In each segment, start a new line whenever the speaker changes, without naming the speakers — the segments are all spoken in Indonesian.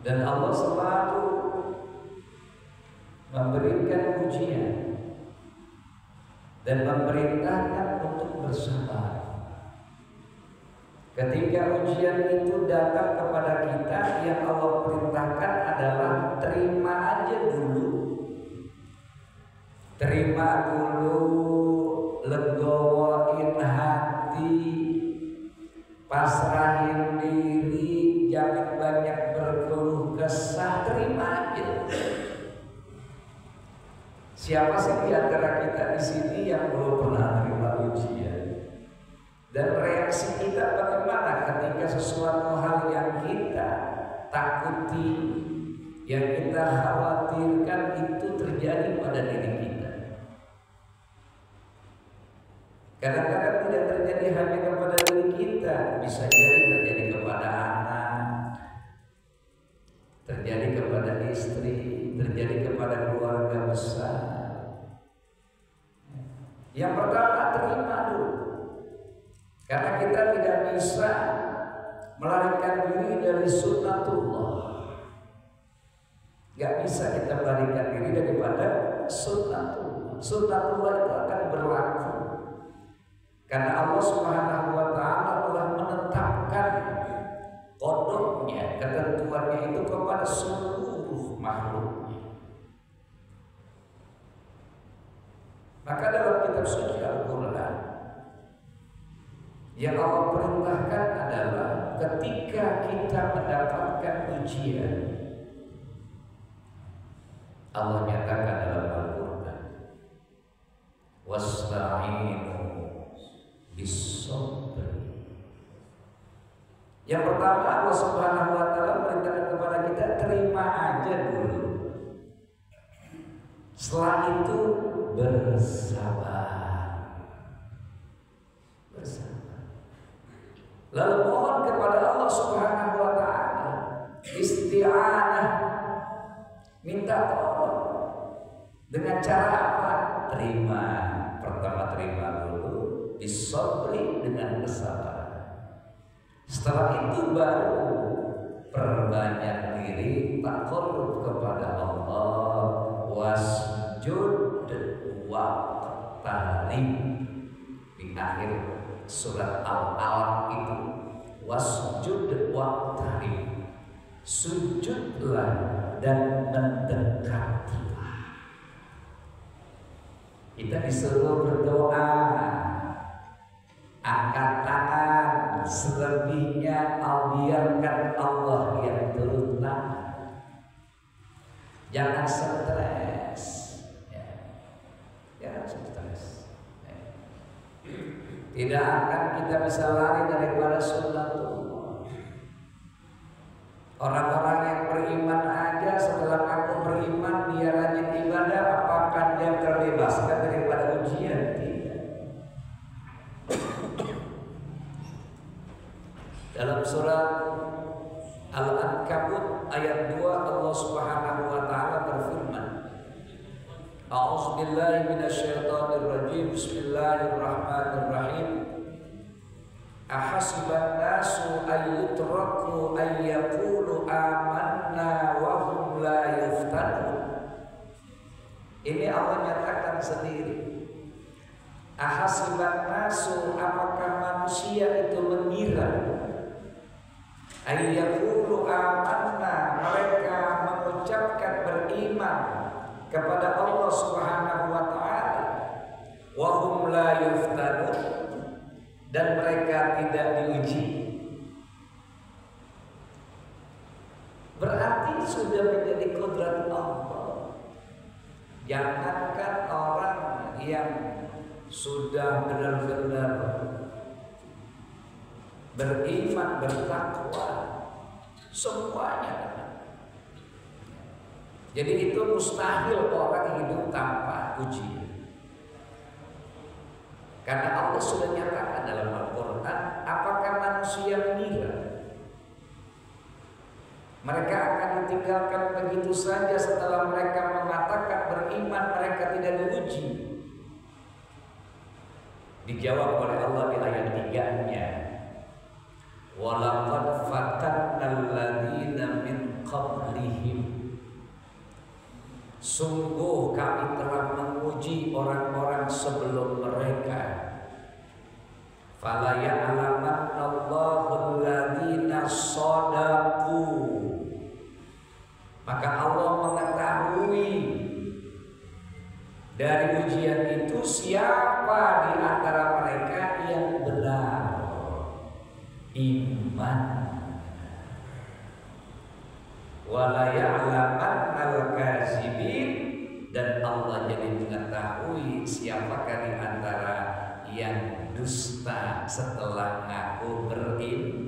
Dan Allah selalu memberikan ujian dan memerintahkan untuk bersabar. Ketika ujian itu datang kepada kita, yang Allah perintahkan adalah terima aja dulu. Terima dulu, legowoin hati, pasrahin diri, jangan banyak berkeluh kesah, terima aja. Siapa sih di antara kita di sini yang belum pernah terima ujian? Dan reaksi kita bagaimana ketika sesuatu hal yang kita takuti, yang kita khawatirkan itu terjadi pada diri kita? Kadang-kadang tidak terjadi hanya kepada diri kita, bisa jadi terjadi kepada anak, terjadi kepada istri, terjadi kepada keluarga besar. Yang pertama, terima dulu. Karena kita tidak bisa melarikan diri dari sunnatullah. Gak bisa kita melarikan diri daripada sunnatullah. Sunnatullah itu akan berlaku karena Allah Subhanahu wa ta'ala telah menetapkan kodoknya, ketentuannya itu kepada seluruh makhluknya. Maka dalam kitab suci Al-Quran yang Allah perintahkan adalah ketika kita mendapatkan ujian, Allah nyatakan dalam Al-Quran, wasta'inu bis-sabri. Yang pertama, Allah Subhanahu wa ta'ala perintahkan kepada kita terima aja dulu. Setelah itu bersabar. Lalu mohon kepada Allah Subhanahu wa ta'ala isti'anah, minta tolong. Dengan cara apa? Terima. Pertama terima dulu, disobri dengan kesabaran. Setelah itu baru perbanyak diri taqarrub kepada Allah, wasjud waqtarib. Di akhir surat Al-Alaq itu, wasjud waqtarib, sujudlah dan mendekatilah. Kita disuruh berdoa, angkat tangan, selebihnya biarkan Allah yang turun tangan. Jangan stres, jangan stres. Tidak akan kita bisa lari daripada sunnatullah. Orang-orang yang beriman aja setelah aku beriman dia rajin ibadah, apakah dia terbebaskan daripada ujian? Tidak. Dalam surat Al-Ankabut ayat 2 Allah Subhanahu wa ta'ala berfirman, A'udzubillahi minasyaitonirrajim. Bismillahirrahmanirrahim. Ahasiban nasu ayyutraku ayyaqulu amanna wa hum la yuftanun. Ini Allah nyatakan sendiri. Ahasiban nasu, apakah manusia itu mengira, ayyaqulu amanna, mereka mengucapkan beriman kepada Allah Subhanahu wa ta'ala, wa hum la yuftanun, dan mereka tidak diuji. Berarti sudah menjadi kodrat Allah. Jangankan orang yang sudah benar-benar beriman, bertakwa, semuanya. Jadi itu mustahil orang hidup tanpa ujian. Karena Allah sudah nyatakan dalam Al-Quran, apakah manusia mengira mereka akan ditinggalkan begitu saja setelah mereka mengatakan beriman, mereka tidak diuji? Dijawab oleh Allah di ayat 3-nya, walaqad fatannal ladzina min qablihim, sungguh kami telah menguji orang-orang sebelum Dari ujian itu siapa di antara mereka yang benar iman. Wala ya'lamannal kadzibin, dan Allah jadi mengetahui siapakah di antara yang dusta setelah ngaku beriman.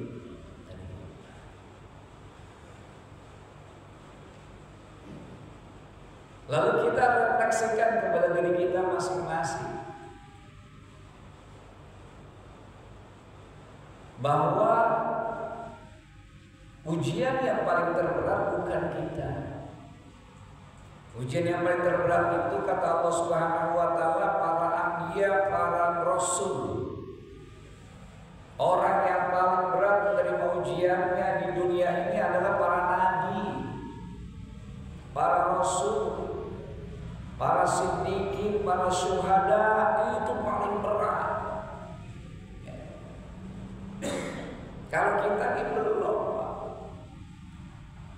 Lalu kita refleksikan kepada diri kita masing-masing bahwa ujian yang paling terberat bukan kita. Ujian yang paling terberat itu kata Allah Subhanahu wa taala para anbiya, para rasul. Orang yang paling berat menerima ujiannya di dunia ini adalah para nabi, para rasul, para siddiqin, para syuhada. Itu paling berat. Kalau kita ini belum,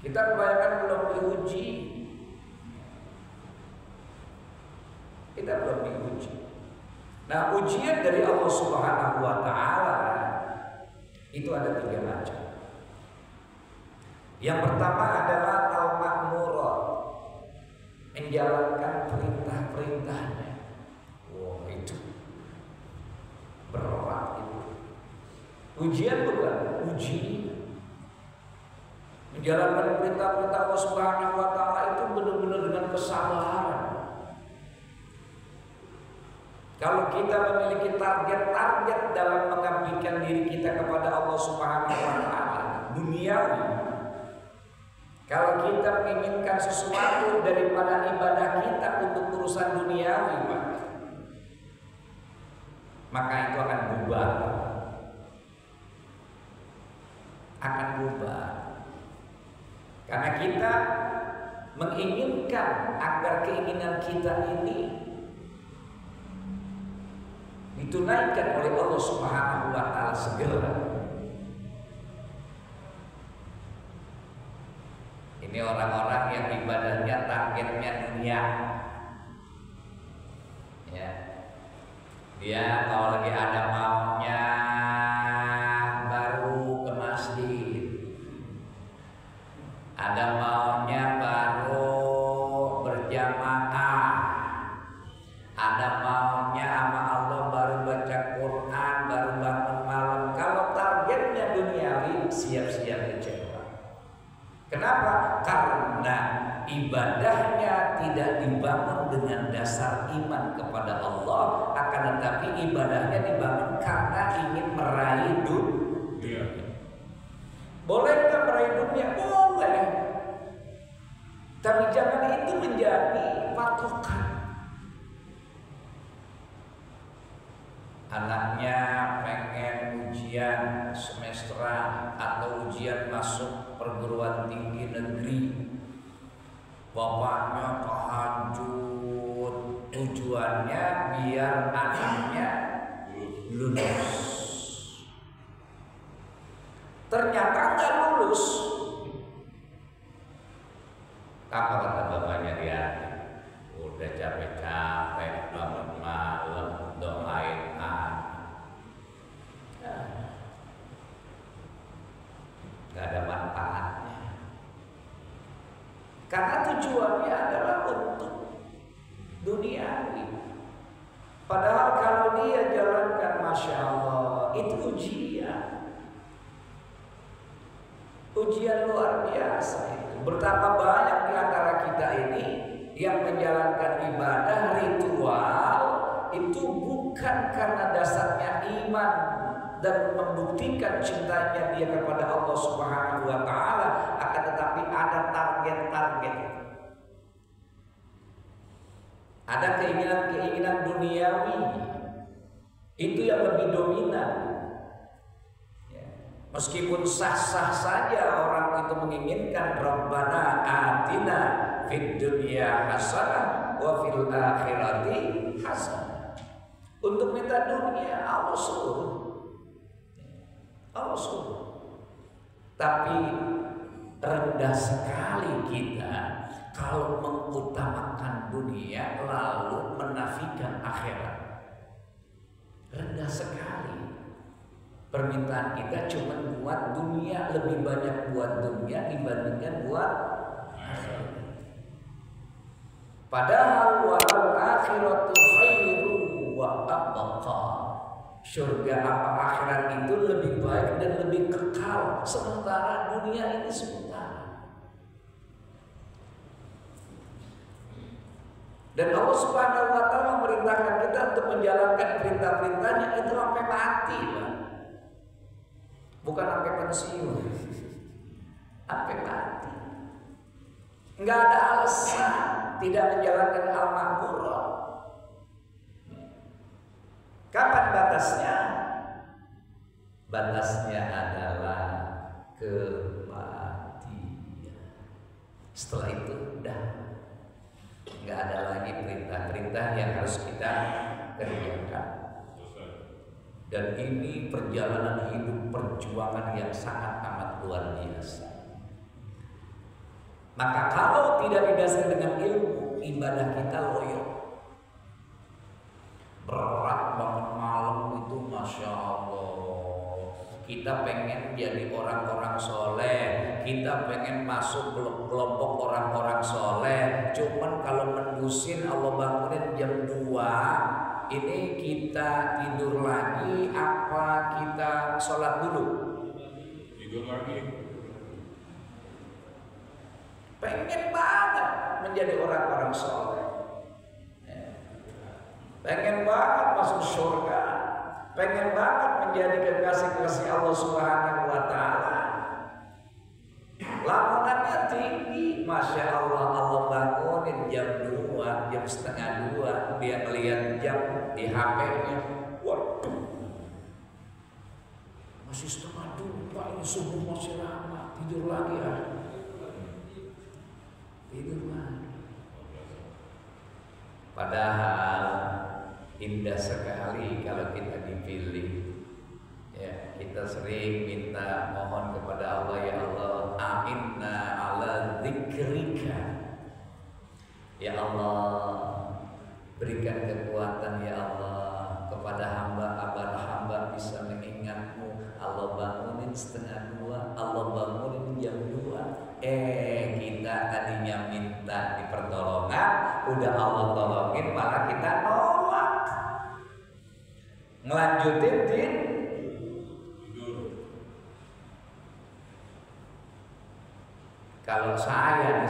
kita kebanyakan belum diuji. Kita belum diuji. Nah, ujian dari Allah Subhanahu wa taala itu ada 3 macam. Yang pertama adalah al-ma'murat, menjalankan perintah-perintahnya. Wah, itu berat itu. Ujian bukan uji. Menjalankan perintah-perintah Allah Subhanahu wa taala itu benar-benar dengan kesabaran. Kalau kita memiliki target-target dalam mengabdikan diri kita kepada Allah Subhanahu wa taala, duniawi. Kalau kita menginginkan sesuatu daripada ibadah kita untuk urusan duniawi, maka itu akan bubar. Akan bubar. Karena kita menginginkan agar keinginan kita ini ditunaikan oleh Allah Subhanahu wa taala segera. Ini orang-orang yang ibadahnya targetnya dunia. Ya. Dia kalau lagi ada maunya baru ke masjid. Ada maunya baru berjamaah. Ada maunya sama Allah baru baca Quran, baru bangun malam. Kalau targetnya duniawi, siap-siap kecewa. Kenapa? Karena ibadahnya tidak dibangun dengan dasar iman kepada Allah, akan tetapi ibadahnya dibangun karena ingin meraih dunia. Boleh nggak meraih dunia? Boleh. Tapi jangan itu menjadi patokan. Anaknya pengen ujian semesteran atau ujian masuk perguruan tinggi negeri, bapaknya tahajud, tujuannya biar anaknya lulus. Ternyata nggak lulus. Apa kata bapaknya dia? Udah capek-capek bangun malam doain gak ada manfaatnya. Karena tujuannya adalah untuk duniawi. Padahal kalau dia jalankan, Masya Allah, itu ujian. Ujian luar biasa itu. Betapa banyak di antara kita ini yang menjalankan ibadah ritual itu bukan karena dasarnya iman dan membuktikan cintanya dia kepada Allah Subhanahu wa taala, akan tetapi ada target-target. Ada keinginan-keinginan duniawi. Itu yang lebih dominan. Meskipun sah-sah saja orang itu menginginkan Rabbana atina fid dunya hasanah wa fil akhirati hasanah. Untuk minta dunia Allah suruh. Allah suruh. Tapi rendah sekali kita kalau mengutamakan dunia lalu menafikan akhirat. Rendah sekali. Permintaan kita cuma buat dunia, lebih banyak buat dunia dibandingkan buat akhirat. Padahal wal akhiratu khairu wa abqa. Surga apa akhirat itu lebih baik dan lebih kekal, sementara dunia ini sementara. Dan Allah Subhanahu wa taala memerintahkan kita untuk menjalankan perintah-perintahnya itu sampai mati, Pak. Bukan sampai pensiun, sampai mati. Enggak ada alasan tidak menjalankan al-ma'murah. Kapan batasnya? Batasnya adalah kematian. Setelah itu udah enggak ada lagi perintah-perintah yang harus kita kerjakan. Dan ini perjalanan hidup, perjuangan yang sangat amat luar biasa. Maka kalau tidak didasari dengan ilmu, ibadah kita loyo. Berat banget malam itu, Masya Allah. Kita pengen jadi orang-orang soleh, kita pengen masuk kelompok orang-orang soleh. Cuman kalau mendusin Allah bangunin jam 2, ini kita tidur lagi apa kita sholat dulu?
Tidur lagi.
Pengen banget menjadi orang-orang soleh, pengen banget masuk surga, pengen banget menjadi kekasih-kekasih Allah Subhanahu wa taala. Lamunannya tinggi, Masya Allah. Allah bangunin jam 2, jam setengah 2, dia melihat jam di HP-nya. Waduh, masih setengah 2, ini subuh masih lama, tidur lagi ya. Tidur lagi. Padahal indah sekali kalau kita dipilih. Ya, kita sering minta mohon kepada Allah, ya Allah, a'inna ala dzikrika. Ya Allah, berikan kekuatan ya Allah kepada hamba bisa mengingatmu. Allah bangunin setengah 2, Allah bangunin jam 2. Kita tadinya minta di pertolongan, udah Allah tolongin malah kita nolak. Ngelanjutin din. Kalau saya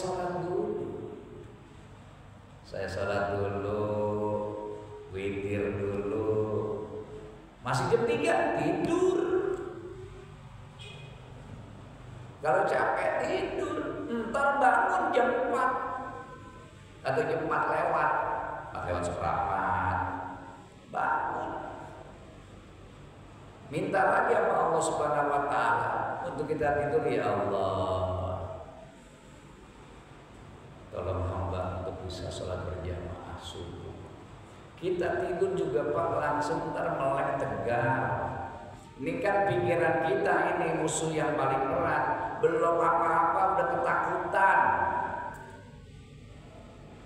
sholat dulu. Saya sholat dulu, witir dulu. Masih jam 3 tidur. Kalau capek tidur, ntar bangun jam 4 atau jam 4 lewat, 4 lewat seperempat, bangun. Minta lagi sama Allah Subhanahu wa taala untuk kita tidur, ya Allah. Tolong hamba untuk bisa sholat berjamaah subuh. Kita tidur juga Pak langsung ntar melek tegar. Ini kan pikiran kita, ini musuh yang paling berat. Belum apa-apa udah ketakutan.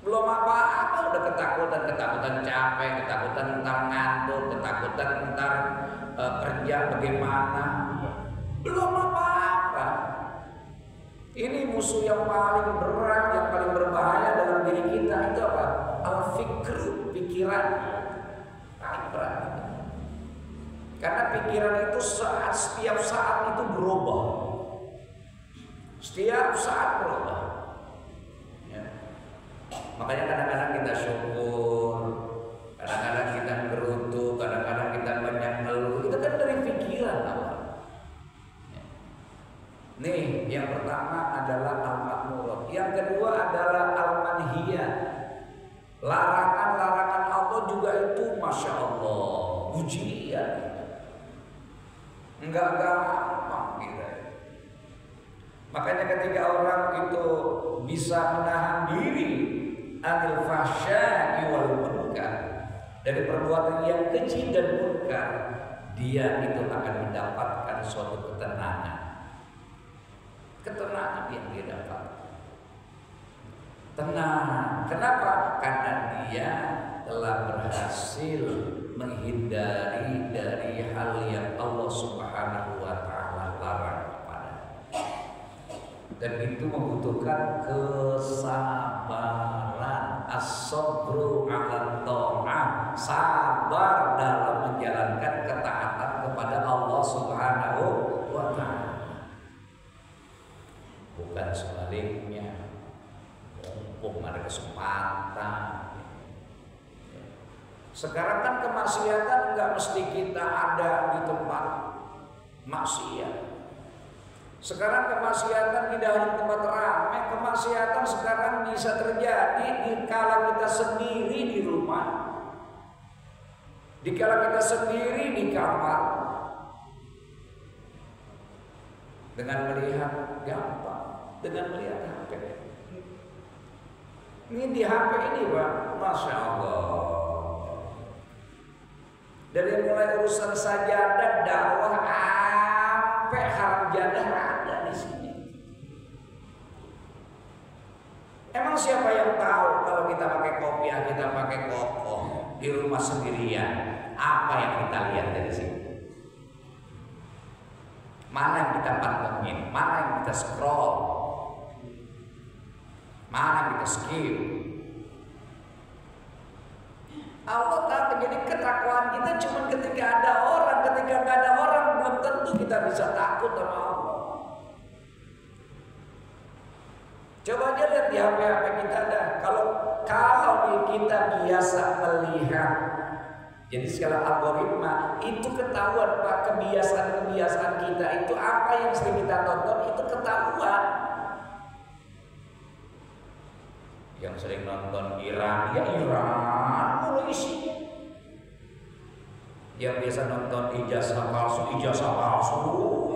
Belum apa-apa udah ketakutan capek, ketakutan ntar ngantuk, ketakutan ntar kerja bagaimana. Belum apa-apa. Ini musuh yang paling berat, yang paling berbahaya dalam diri kita itu apa? Al-fikru, pikiran paling berat. Karena pikiran itu setiap saat itu berubah. Setiap saat berubah. Ya. Makanya kadang-kadang kita syukur, kadang-kadang kita gerutu, kadang-kadang kita banyak ngeluh. Itu kan dari pikiran awal. Ya. Nih, yang pertama adalah al-ma'murah. Yang kedua adalah al-manhiyah. Larangan-larangan Allah juga itu Masya Allah ujian. Enggak gampang gitu. Makanya ketika orang itu bisa menahan diri anil fahsya'i wal munkar, dari perbuatan yang keji dan munkar, dia itu akan mendapatkan suatu ketenangan. Ketenangan yang dia dapat. tenang. Kenapa? Karena dia telah berhasil menghindari dari hal yang Allah Subhanahu wa taala larang kepada. Dan itu membutuhkan kesabaran, as-sabru 'ala ta'ah, sabar dalam menjalankan ketaatan kepada Allah Subhanahu wa taala. Bukan sebaliknya. Mumpung ada kesempatan. Sekarang kan kemaksiatan nggak mesti kita ada di tempat maksiat. Sekarang kemaksiatan tidak hanya tempat ramai, kemaksiatan sekarang bisa terjadi di kala kita sendiri di rumah, di kala kita sendiri di kamar, dengan melihat gampang, dengan melihat HP. Ini di HP ini, Pak, Masya Allah. Dari mulai urusan sajadah, dakwah, sampai haram jadah ada di sini. Emang siapa yang tahu kalau kita pakai kopiah, kita pakai kokoh di rumah sendirian, apa yang kita lihat dari sini? Mana yang kita pantengin, mana yang kita scroll, mana yang kita skip. Allah tahu. Jadi ketakwaan kita cuma ketika ada orang, ketika nggak ada orang belum tentu kita bisa takut sama Allah. Coba aja lihat di HP kita ada. Kalau kita biasa melihat, jadi segala algoritma itu ketahuan, Pak, kebiasaan kita itu apa yang sering kita tonton itu ketahuan. Yang sering nonton Iran, ya Iran mulai isinya. Yang biasa nonton ijazah palsu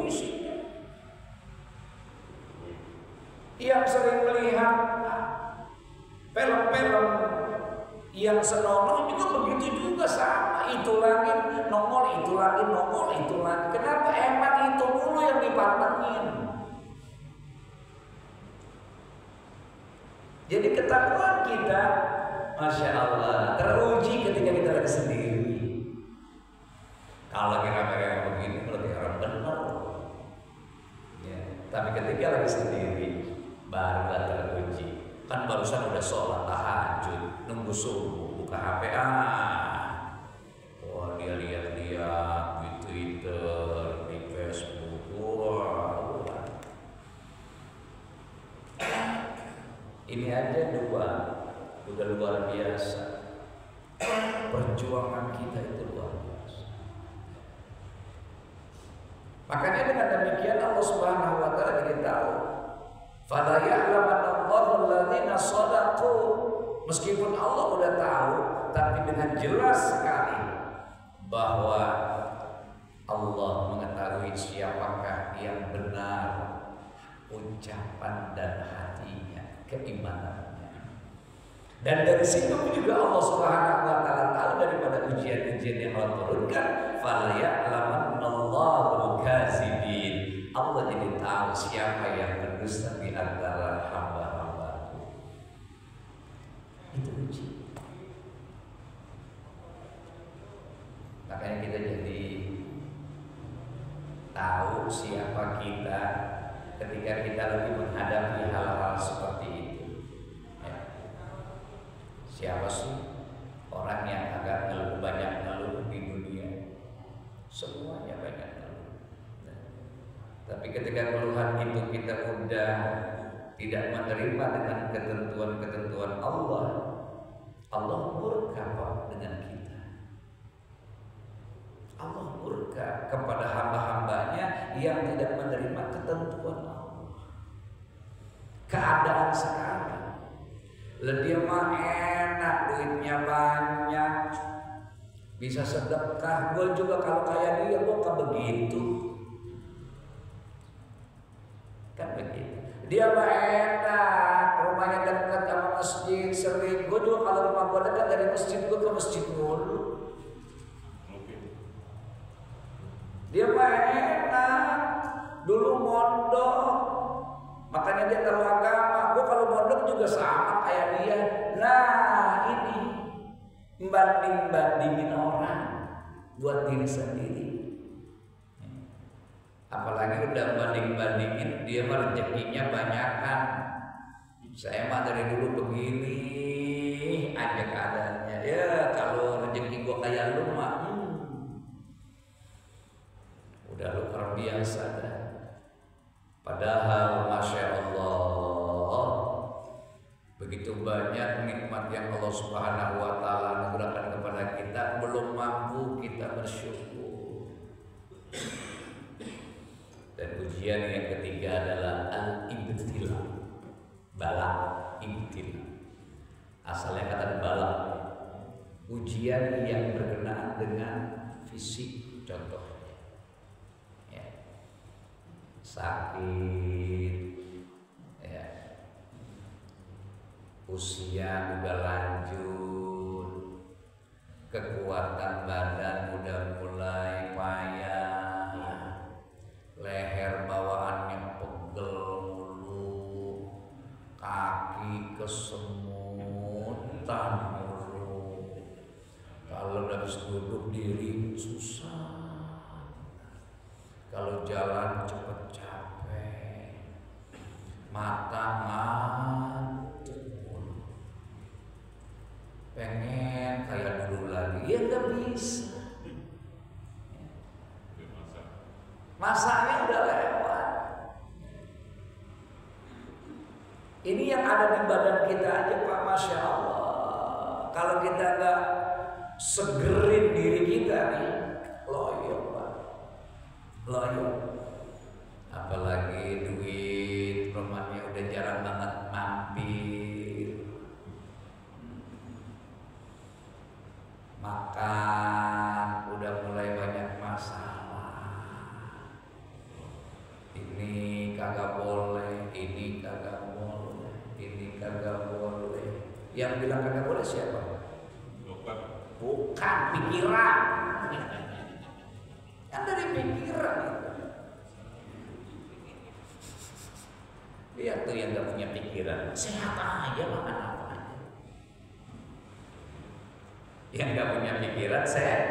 isinya. Yang sering melihat film-film yang senonoh juga begitu juga sama. Itu lagi nongol, itu lagi nongol, itu lagi. Kenapa emang itu dulu yang dipantengin? Jadi ketakwaan kita, Masya Allah, teruji ketika kita lagi sendiri. Kalau lagi rame-rame begini, berarti orang benar. Ya. Tapi ketika lagi sendiri, barulah teruji. Kan barusan udah sholat tahajud, nunggu subuh, buka HP, wah dia lihat-lihat di Twitter, di Facebook, wah. Ini aja udah luar biasa. Perjuangan kita itu luar biasa. Makanya dengan demikian Allah Subhanahu wa taala jadi tahu. Fala ya'lamanallahu alladziina shadaqu. Meskipun Allah udah tahu, tapi dengan jelas sekali bahwa Allah mengetahui siapakah yang benar ucapan dan hatinya, keimanannya. Dan dari situ juga Allah Subhanahu wa taala tahu daripada ujian-ujian yang Allah turunkan, fala ya'lamannallahu al-kazibin. Allah jadi tahu siapa yang berdusta di antara hamba-hamba. Itu uji. Makanya kita jadi tahu siapa kita ketika kita lagi menghadapi hal-hal seperti itu. Ya. Siapa sih orang yang agak banyak ngeluh di dunia? Semuanya banyak ngeluh. Tapi ketika keluhan itu kita udah tidak menerima dengan ketentuan-ketentuan Allah, Allah murka dengan kita. Allah murka kepada hamba-hambanya yang tidak menerima ketentuan Allah. Keadaan sekarang, dia mah enak, duitnya banyak, bisa sedekah. Gue juga kalau kayak dia, gue kan begitu. Kan begitu. Dia mah enak, rumahnya dekat sama masjid, sering. Gue juga kalau rumah gue dekat dari masjid, gue ke masjid mulu. Dia mah enak, dulu mondok, makanya dia tahu agama. Gue kalau mondok juga sama dia. Nah ini banding-bandingin orang buat diri sendiri. Apalagi udah banding-bandingin dia mah rezekinya banyakan. Saya mah dari dulu begini aja keadaannya. Ya kalau rezeki gua kayak lu mah udah luar biasa dah. Padahal Masya Allah begitu banyak nikmat yang Allah Subhanahu wa Ta'ala anugerahkan kepada kita, belum mampu kita bersyukur. Dan ujian yang ketiga adalah al-ibtila, bala, ibtila. Asalnya kata bala, ujian yang berkenaan dengan fisik, contohnya ya, sakit ya, usia udah lanjut, kekuatan badan udah mulai payah, leher bawaannya pegel mulu, kaki kesemutan mulu, kalau habis duduk diri susah, kalau jalan cepet capek, mata ngantuk, pengen kayak dulu lagi, ya nggak bisa. Masanya udah lewat. Ini yang ada di badan kita aja Pak, Masya Allah. Kalau kita nggak segerin diri kita nih, loyo Pak, loyo. Apalagi duit rumahnya udah jarang banget mampir, makan udah mulai banyak masalah. Ini kagak boleh, ini kagak boleh, ini kagak boleh. Yang bilang kagak boleh siapa? Bukan pikiran. Kan dari pikiran itu. Lihat tuh yang gak punya pikiran, sehat aja makan apa aja. Yang gak punya pikiran sehat.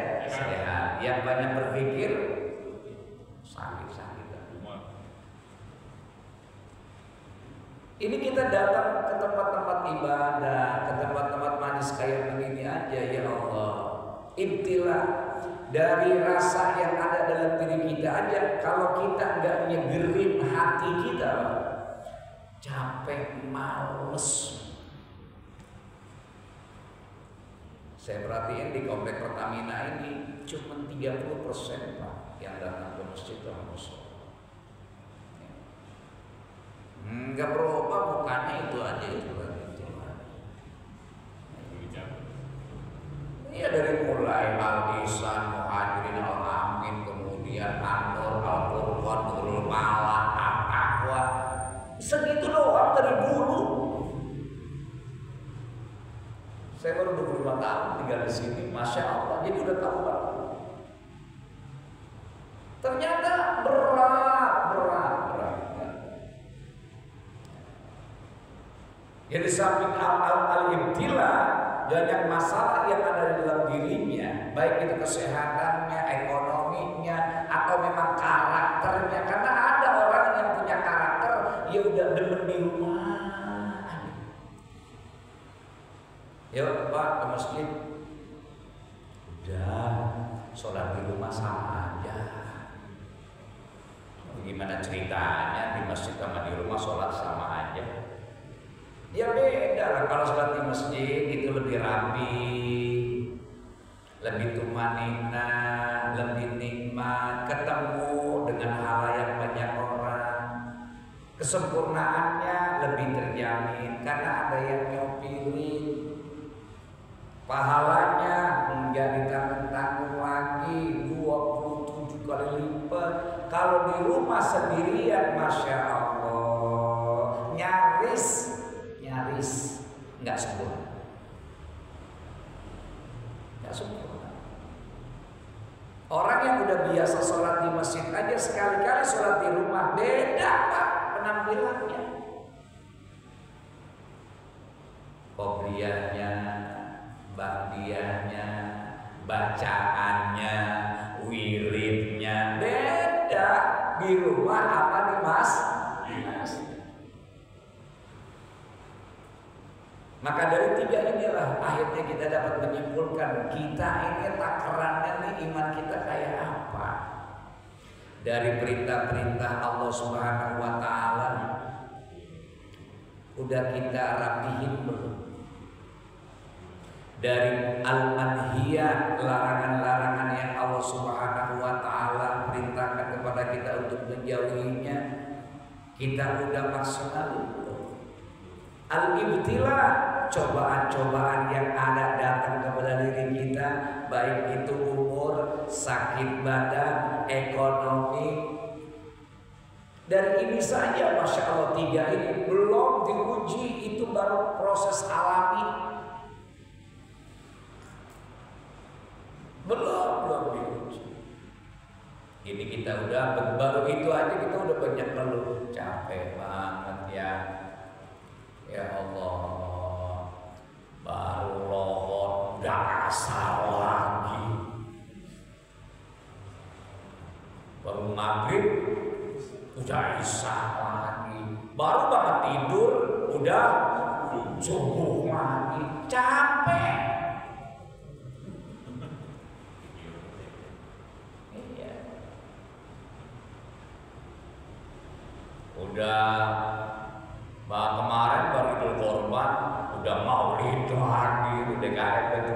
Yang banyak berpikir sakit-sakit. Ini kita datang ke tempat-tempat ibadah, ke tempat-tempat manis kayak begini aja, ya Allah. Ibtila dari rasa yang ada dalam diri kita aja, kalau kita nggak nyegerin hati kita, capek, males. Saya perhatiin di komplek Pertamina ini cuma 30% Pak yang datang ke masjid atau musola. Enggak berubah, bukannya itu aja, itu lagi. Iya, dari mulai Al-Ihsan, Muhajirin, Al-Amin, kemudian An-Nur, Al-Qur'an, Nurul Malah, At-Taqwa. Segitu doang dari dulu. Saya baru 25 tahun tinggal di sini, Masya Allah, jadi udah tahu banget. Ternyata berat. Jadi samping al-ibtila, banyak masalah yang ada di dalam dirinya, baik itu kesehatannya, ekonominya, atau memang karakternya. Karena ada orang yang punya karakter, ya udah demen di rumah. Yuk Pak ke masjid, udah sholat di rumah sama aja. Gimana ceritanya di masjid sama di rumah sholat sama aja? Ya beda lah, kalau sholat di masjid itu lebih rapi, lebih tumanina, lebih nikmat, ketemu dengan halayak banyak orang, kesempurnaannya lebih terjamin karena ada yang nyopilin, pahalanya menjadi tanggung lagi 27 kali lipat. Kalau di rumah sendirian, Masya Allah, nyaris nggak sempurna, Orang yang udah biasa sholat di masjid aja sekali-kali sholat di rumah beda Pak penampilannya. qobliyahnya, ba'diyahnya, bacaannya, wiridnya beda di rumah apa di masjid. Maka dari tiga inilah akhirnya kita dapat menyimpulkan kita ini takarannya nih iman kita kayak apa. Dari perintah-perintah Allah Subhanahu wa taala udah kita rapihin belum? Dari al-manhiyat, larangan-larangan yang Allah Subhanahu wa taala perintahkan kepada kita untuk menjauhinya, kita udah maksimal belum? Al-ibtila, cobaan-cobaan yang ada datang kepada diri kita, baik itu umur, sakit badan, ekonomi. Dan ini saja Masya Allah tiga ini belum diuji, itu baru proses alami. Belum diuji. Ini kita udah baru itu aja kita udah banyak ngeluh, capek banget ya Allah, baru lohor udah asar lagi, baru maghrib udah isya lagi, baru banget tidur udah subuh lagi, capek. Udah kemarin baru Idul Korban, udah Maulid lagi, udah karet itu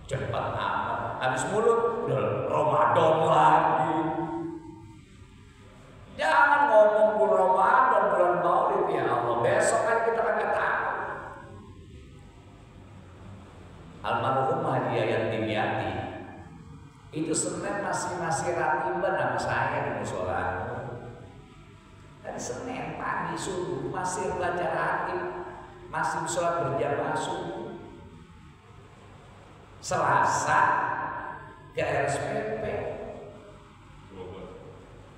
cepat amat. Habis mulut udah Ramadan lagi. Jangan ngomong bulan Ramadan, bulan Maulid, ya Allah. Besok kan kita kagak tahu. Almarhumah Yayan Dimyati itu Senin masih ratiban sama saya di musola. Dari Senin pagi subuh masih baca ratib, masih sholat berjamaah subuh. Selasa ke RSPP,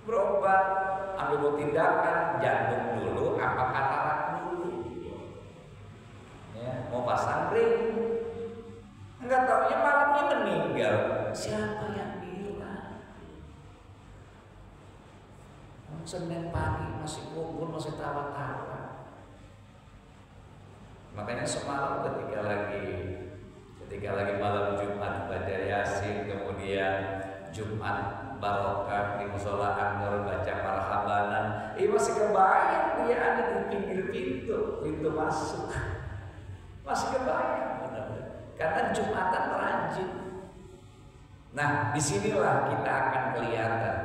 berobat, ambil tindakan, jantung dulu, apa katarak dulu, ya, mau pasang ring, nggak taunya malamnya meninggal. Siapa yang bilang? Senin pagi masih kumpul, masih tawa-tawa. Makanya semalam ketika lagi malam Jumat baca Yasin, kemudian Jumat barokah di musola An-Nur baca marhabanan, masih kebayang dia ada di pinggir pintu masuk, masih kebayang benar-benar. Karena Jumatan rajin. Nah, disinilah kita akan kelihatan.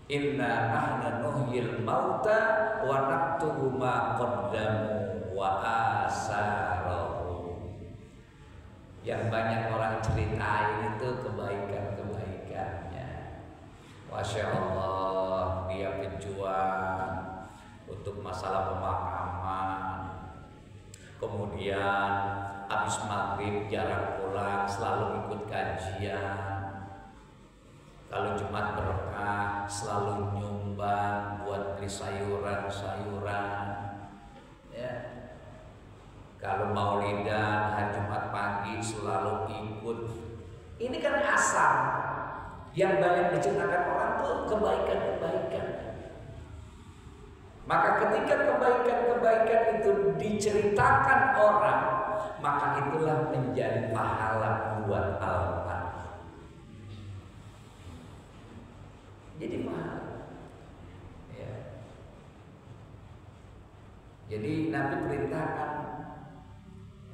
Inna nahnu nuhyil mauta wa naktubu ma qaddamu wa asarahu. Yang banyak orang ceritain itu kebaikan-kebaikannya. Masya Allah, dia pejuang untuk masalah pemakaman. Kemudian habis maghrib jarang pulang, selalu ikut kajian. Kalau Jumat berkah selalu nyumbang buat beli sayuran-sayuran, ya. Kalau Maulidan hari Jumat pagi selalu ikut. Ini kan asal yang banyak diceritakan orang tuh kebaikan-kebaikan. Maka ketika kebaikan-kebaikan itu diceritakan orang, maka itulah menjadi pahala buat Allah. Jadi mahal, ya. Jadi Nabi perintahkan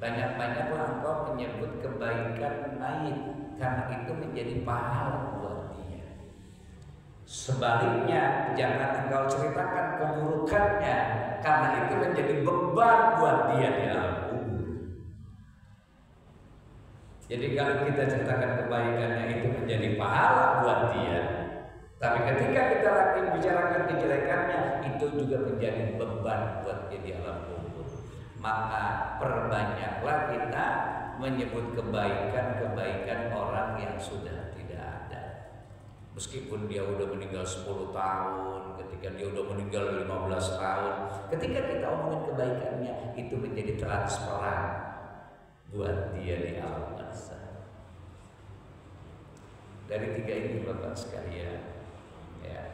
banyak-banyaklah engkau menyebut kebaikan mayit, karena itu menjadi pahala buat dia. Sebaliknya jangan engkau ceritakan keburukannya, karena itu menjadi beban buat dia di alam kubur. Jadi kalau kita ceritakan kebaikannya itu menjadi pahala buat dia. Tapi ketika kita lagi bicarakan kejelekannya, itu juga menjadi beban buat dia di alam kubur. Maka perbanyaklah kita menyebut kebaikan-kebaikan orang yang sudah tidak ada. Meskipun dia udah meninggal 10 tahun, ketika dia udah meninggal 15 tahun, ketika kita omongin kebaikannya, itu menjadi transparan buat dia di alam barzakh. Dari 3 ini Bapak sekalian, ya,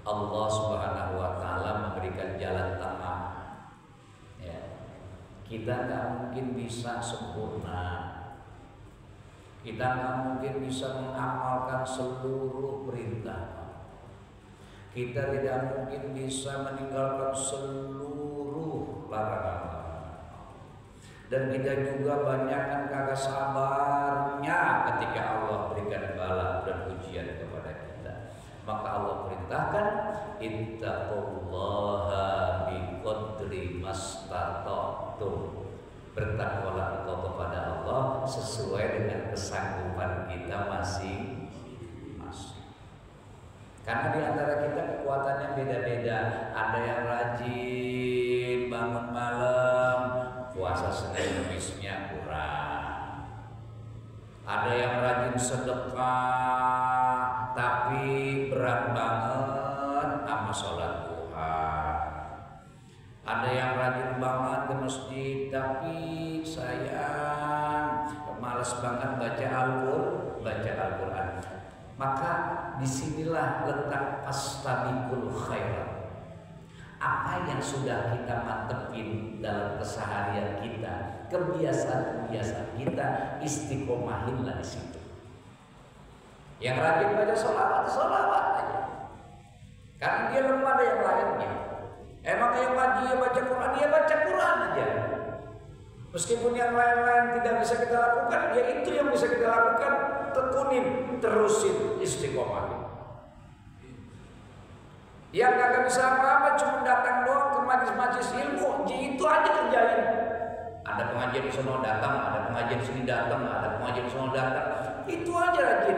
Allah Subhanahu wa Ta'ala memberikan jalan tengah. Ya. Kita nggak mungkin bisa sempurna. Kita nggak mungkin bisa mengamalkan seluruh perintah. Kita tidak mungkin bisa meninggalkan seluruh larangan. Dan kita juga banyak kan kagak sabarnya ketika Allah berikan bala dan ujian kepada kita. Maka Allah perintahkan ittaqullaha biqadri mastata'tum. Bertakwalah engkau kepada Allah sesuai dengan kesanggupan kita masing-masing. Karena di antara kita kekuatannya beda-beda. Ada yang rajin bangun malam, puasa Senin Kemisnya kurang. Ada yang rajin sedekah tapi berat banget sama sholat duha. Ada yang rajin banget ke masjid tapi sayang malas banget baca Al-Quran. Maka disinilah letak fastabiqul khairat. Apa yang sudah kita mantepin dalam keseharian kita, kebiasaan-kebiasaan kita, istiqomahinlah di situ. Yang rajin baca sholawat aja. Karena dia belum ada yang lainnya. Emang yang dia baca Quran, dia baca Quran aja. Meskipun yang lain-lain tidak bisa kita lakukan, ya itu yang bisa kita lakukan. Tekunin, terusin, istiqomahin. Yang kagak bisa apa-apa cuma datang doang ke majelis-majelis ilmu, itu aja kerjain. Ada pengajian di sana datang, ada pengajian di sini datang, ada pengajian di sana datang. Itu aja rajin.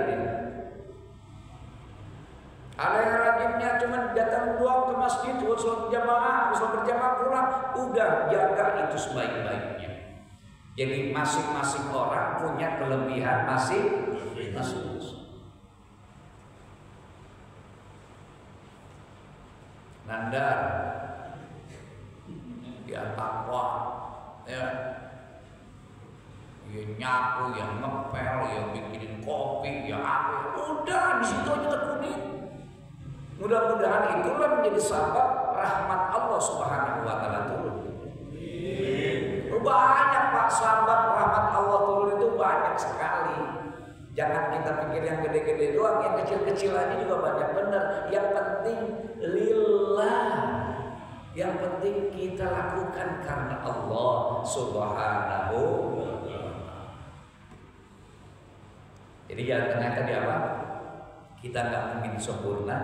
Ada yang rajinnya cuma datang doang ke masjid, sholat berjamaah pulang, udah jaga itu sebaik-baiknya. Jadi masing-masing orang punya kelebihan masing-masing. Nandar, dia takwa, ya, dia nyapu, yang ngepel, yang bikinin kopi, yang apa, udah di situ aja tekunin. Mudah-mudahan itulah menjadi sebab rahmat Allah Subhanahu wa Ta'ala turun. Banyak Pak, sebab rahmat Allah turun itu banyak sekali. Jangan kita pikir yang gede-gede doang, yang kecil-kecil aja juga banyak benar. Yang penting lillah. Yang penting kita lakukan karena Allah Subhanahu wa Ta'ala. Jadi jangan tengah tadi apa? Kita nggak mungkin sempurna,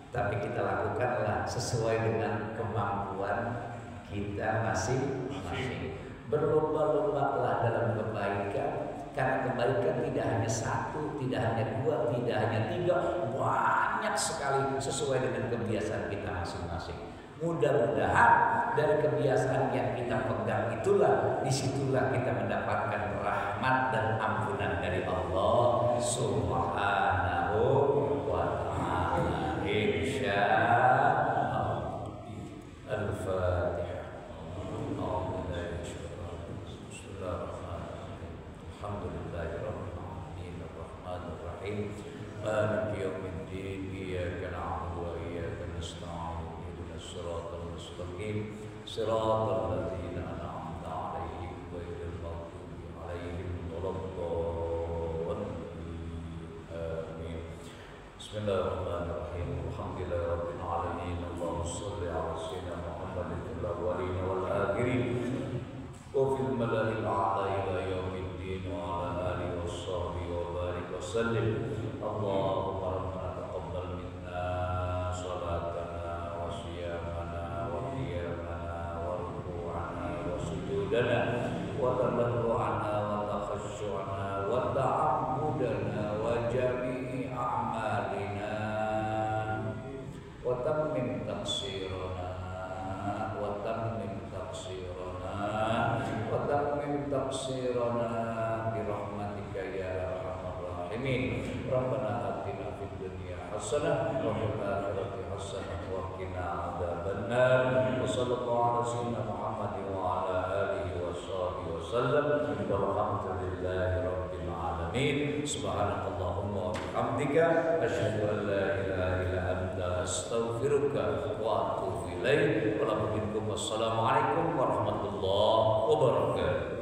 tapi kita lakukanlah sesuai dengan kemampuan kita masing-masing. Berlomba-lombalah dalam kebaikan, karena kebaikan tidak hanya 1, tidak hanya 2, tidak hanya 3, banyak sekali sesuai dengan kebiasaan kita masing-masing. Mudah-mudahan dari kebiasaan yang kita pegang itulah, disitulah kita mendapatkan rahmat dan ampunan dari Allah Subhanahu wa Ta'ala. Insyaallah. Al-Fatihah. Alhamdulillahirrahmanirrahim. Ar-Rahmanir-Rahim. Maliki yaumiddin. Iyyaka na'budu wa iyyaka nasta'in. Ihdinas siratal mustaqim. Siratal ladzina an'amta 'alaihim ghairil maghdubi 'alaihim waladdallin. Amin. Bismillahirrahmanirrahim. Alhamdulillahirabbil alamin. Allahumma shalli 'ala sayyidina Muhammadin fil awwalin wal akhirin wa fil mala'il a'la ila yaumiddin wa ala alihi washabbihi wa barik wa sallim. Allahumma rabbana taqabbal minna salatana wa siyamana wa qiyamana wa ruku'ana wa sujudana wa tadarru'ana wa takhashu'ana wa ta'abbudana wa jami'i a'malina wa tammim taqsirana wa tammim taqsirana wa tammim taqsirana bi rahmatika ya arhamar muslimin. Rabbana atina fid dunya hasanah wa fil akhirati hasanah wa qina adzabannar. Wa sallallahu ala sayyidina Muhammadin wa ala alihi wa sahbihi wasallam. Walhamdulillahi rabbil alamin. Subhanakallahumma wa bihamdika asyhadu an la ilaha illa anta astaghfiruka wa atubu ilaik. Wassalamualaikum warahmatullahi wabarakatuh.